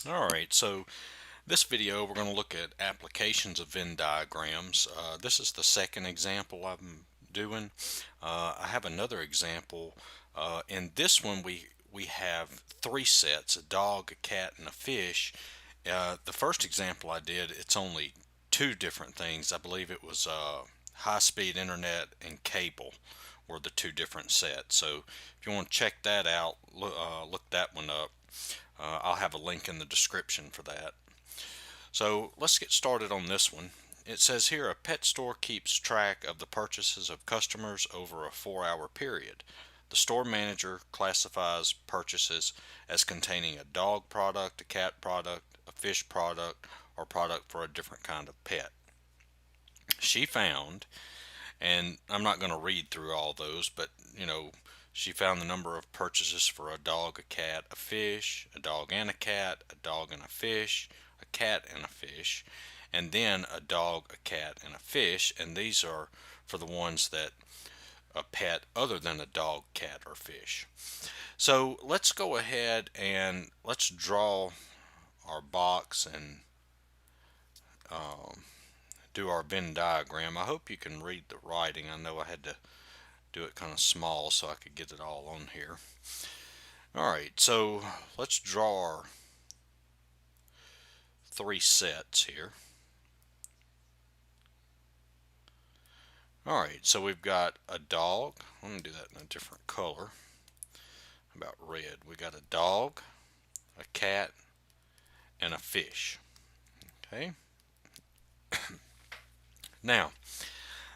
Alright, so this video we're going to look at applications of Venn diagrams. This is the second example I'm doing. I have another example. In this one we have three sets, a dog, a cat, and a fish. The first example I did, it's only two different things. I believe it was high-speed internet and cable were the two different sets. So if you want to check that out, look that one up. I'll have a link in the description for that. So let's get started on this one. It says here a pet store keeps track of the purchases of customers over a 4-hour period. The store manager classifies purchases as containing a dog product, a cat product, a fish product, or product for a different kind of pet. She found, and I'm not going to read through all those, but she found the number of purchases for a dog, a cat, a fish, a dog and a cat, a dog and a fish, a cat and a fish, and then a dog, a cat, and a fish. And these are for the ones that a pet other than a dog, cat, or fish. So let's go ahead and let's draw our box and do our Venn diagram. I hope you can read the writing. I know I had to do it kind of small so I could get it all on here. Alright, so let's draw our three sets here. Alright, so we've got a dog. Let me do that in a different color. How about red? We got a dog, a cat, and a fish. Okay. Now,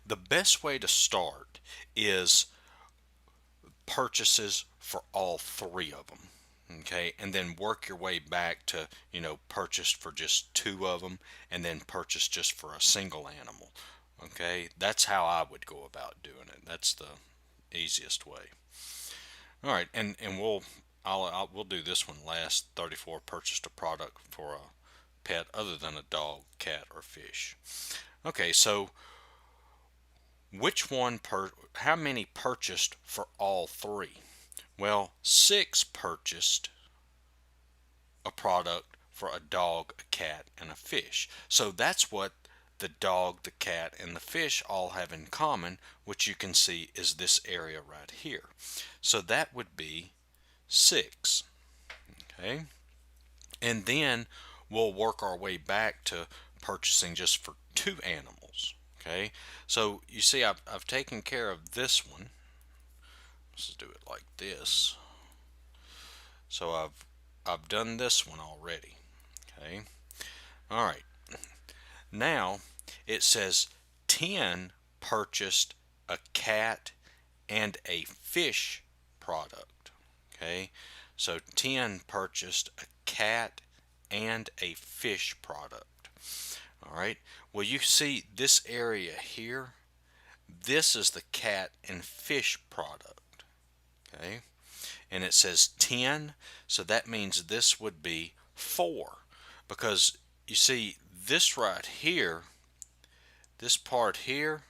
the best way to start is purchases for all three of them. Okay, and then work your way back to, purchased for just two of them, and then purchase just for a single animal. Okay, that's how I would go about doing it. That's the easiest way. All right, and we'll do this one last. 34 purchased a product for a pet other than a dog, cat, or fish. Okay, so how many purchased for all three? Well, 6 purchased a product for a dog, a cat, and a fish. So that's what the dog, the cat, and the fish all have in common, which you can see is this area right here. So that would be 6. Okay, and then we'll work our way back to purchasing just for 2 animals. Okay, so you see I've taken care of this one. Let's do it like this. So I've done this one already. Okay, all right, now it says 10 purchased a cat and a fish product. Okay, so 10 purchased a cat and a fish product. All right, well, you see this area here, this is the cat and fish product. Okay, and it says 10, so that means this would be 4, because you see this right here, this part here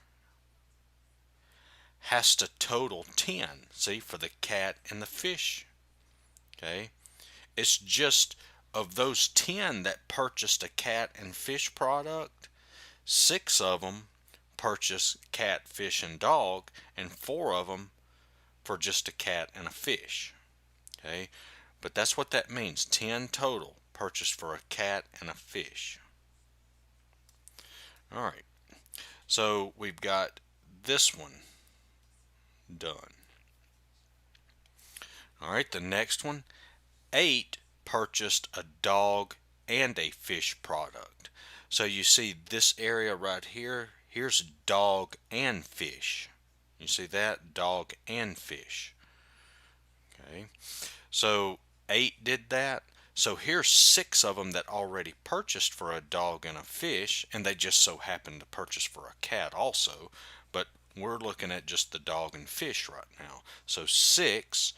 has to total 10, see, for the cat and the fish. Okay, it's just of those 10 that purchased a cat and fish product, 6 of them purchased cat, fish, and dog, and 4 of them for just a cat and a fish. Okay, but that's what that means. 10 total purchased for a cat and a fish. All right, so we've got this one done. All right, the next one, 8 purchased a dog and a fish product. So you see this area right here, here's dog and fish. You see that? Dog and fish. Okay, so 8 did that. So here's 6 of them that already purchased for a dog and a fish, and they just so happened to purchase for a cat also, but we're looking at just the dog and fish right now. So 6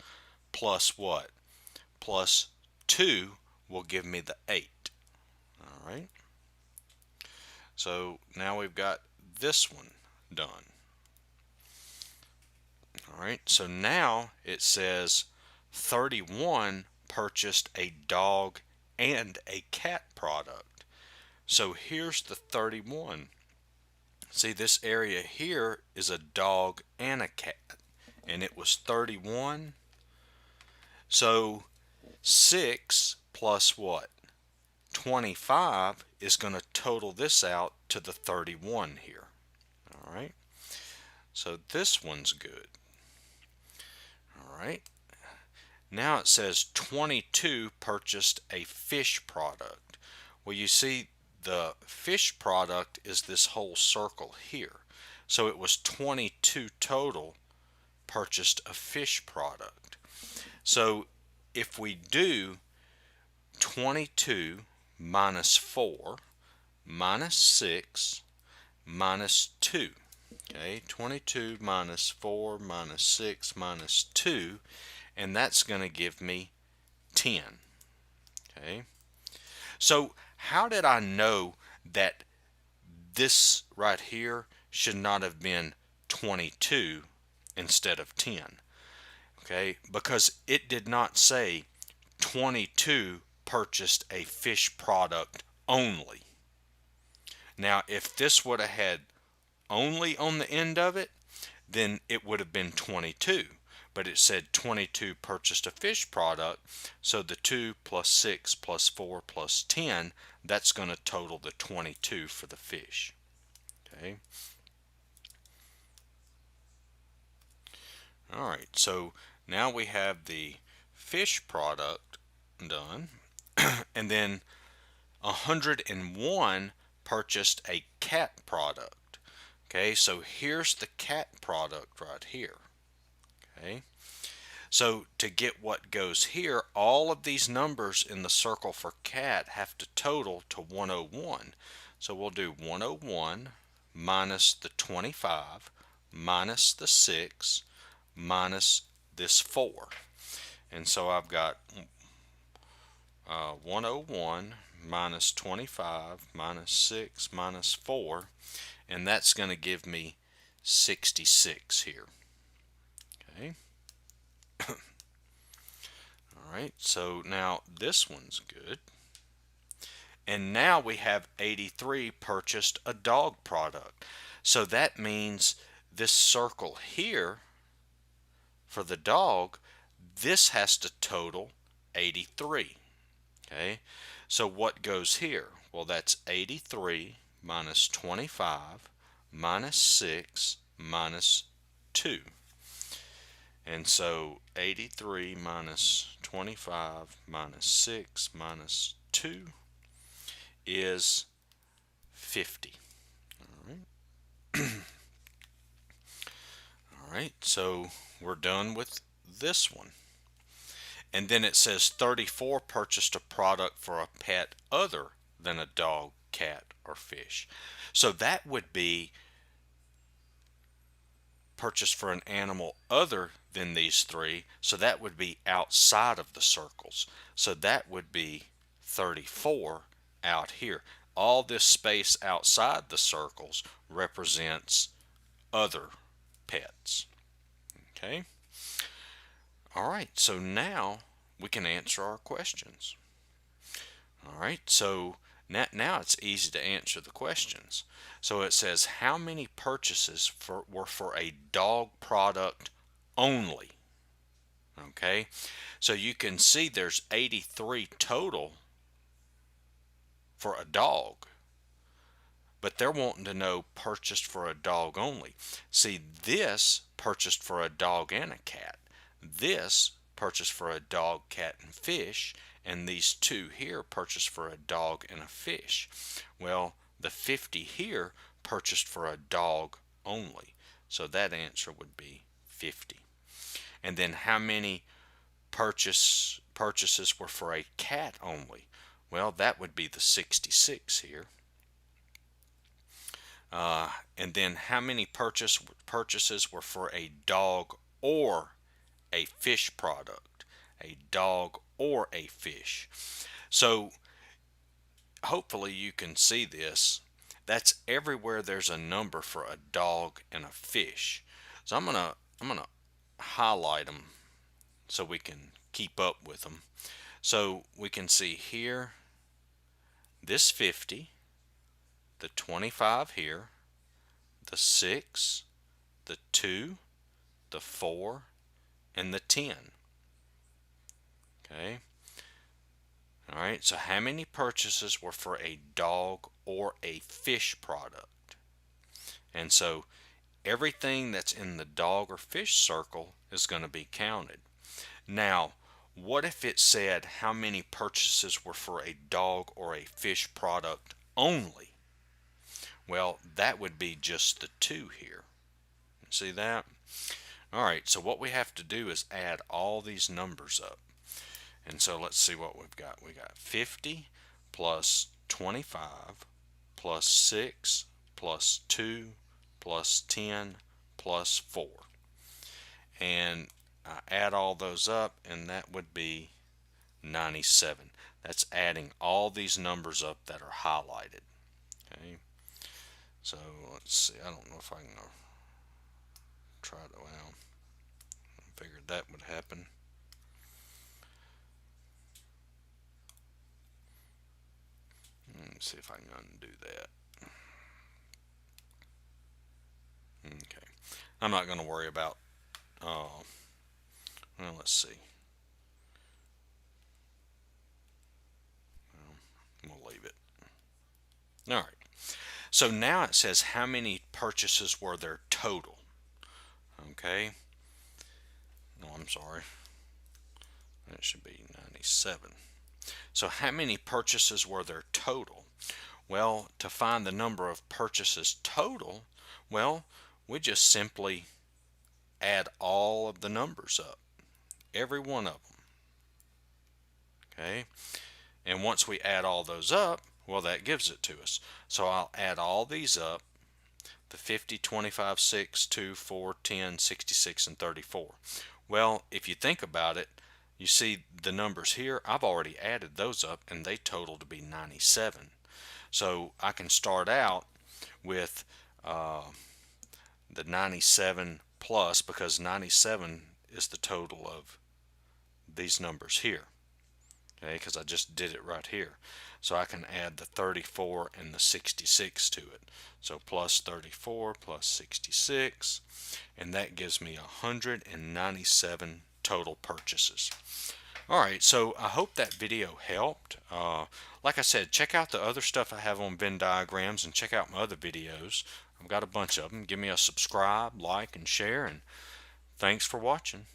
plus what? Plus 2 will give me the 8. All right, so now we've got this one done. All right, so now it says 31 purchased a dog and a cat product. So here's the 31. See, this area here is a dog and a cat, and it was 31. So 6 plus what? 25 is going to total this out to the 31 here. All right. So this one's good. All right. Now it says 22 purchased a fish product. Well, you see, the fish product is this whole circle here. So it was 22 total purchased a fish product. So if we do 22 minus 4 minus 6 minus 2, okay, 22 minus 4 minus 6 minus 2, and that's going to give me 10. Okay, so how did I know that this right here should not have been 22 instead of 10? Okay, because it did not say 22 purchased a fish product only. Now, if this would have had only on the end of it, then it would have been 22. But it said 22 purchased a fish product, so the 2 plus 6 plus 4 plus 10, that's going to total the 22 for the fish. Okay. All right, so now we have the fish product done, and then 101 purchased a cat product. Okay, so here's the cat product right here. Okay, so to get what goes here, all of these numbers in the circle for cat have to total to 101. So we'll do 101 minus the 25 minus the 6 minus this 4. And so I've got 101 minus 25 minus 6 minus 4, and that's going to give me 66 here. Okay. All right, so now this one's good. And now we have 83 purchased a dog product. So that means this circle here for the dog, this has to total 83. Okay, so what goes here? Well, that's 83 minus 25 minus 6 minus 2. And so 83 minus 25 minus 6 minus 2 is 50. All right. All right, so we're done with this one. And then it says 34 purchased a product for a pet other than a dog, cat, or fish. So that would be purchased for an animal other than these three. So that would be outside of the circles. So that would be 34 out here. All this space outside the circles represents other pets. Okay. All right, so now we can answer our questions. All right, so now it's easy to answer the questions. So it says, how many purchases were for a dog product only? Okay, so you can see there's 83 total for a dog, but they're wanting to know purchased for a dog only. See, this purchased for a dog and a cat. This purchased for a dog, cat, and fish, and these two here purchased for a dog and a fish. Well, the 50 here purchased for a dog only. So that answer would be 50. And then how many purchases were for a cat only? Well, that would be the 66 here. And then how many purchases were for a dog or a fish product? A dog or a fish. So hopefully you can see this. That's everywhere there's a number for a dog and a fish. So I'm gonna highlight them so we can keep up with them. So we can see here this 50, the 25 here, the 6, the 2, the 4, and the 10. Okay. All right, so how many purchases were for a dog or a fish product? And so everything that's in the dog or fish circle is going to be counted. Now, what if it said how many purchases were for a dog or a fish product only? Well, that would be just the 2 here. See that? All right, so what we have to do is add all these numbers up. And so let's see what we've got. We got 50 plus 25 plus 6 plus 2 plus 10 plus 4. And I add all those up, and that would be 97. That's adding all these numbers up that are highlighted. Okay. So let's see. I don't know if I can try to. Well, I figured that would happen. Let me see if I can undo that. Okay. I'm not going to worry about. Well, let's see. We'll leave it. All right. So now it says how many purchases were there total. Okay. No, I'm sorry. It should be 97. So how many purchases were there total? Well, to find the number of purchases total, well, we just simply add all of the numbers up, every one of them. Okay. And once we add all those up, well, that gives it to us. So I'll add all these up, the 50, 25, 6, 2, 4, 10, 66, and 34. Well, if you think about it, you see the numbers here, I've already added those up, and they total to be 97. So I can start out with the 97 plus, because 97 is the total of these numbers here. Okay, because I just did it right here. So I can add the 34 and the 66 to it. So plus 34 plus 66, and that gives me 197 total purchases. Alright, so I hope that video helped. Like I said, check out the other stuff I have on Venn diagrams, and check out my other videos. I've got a bunch of them. Give me a subscribe, like, and share, and thanks for watching.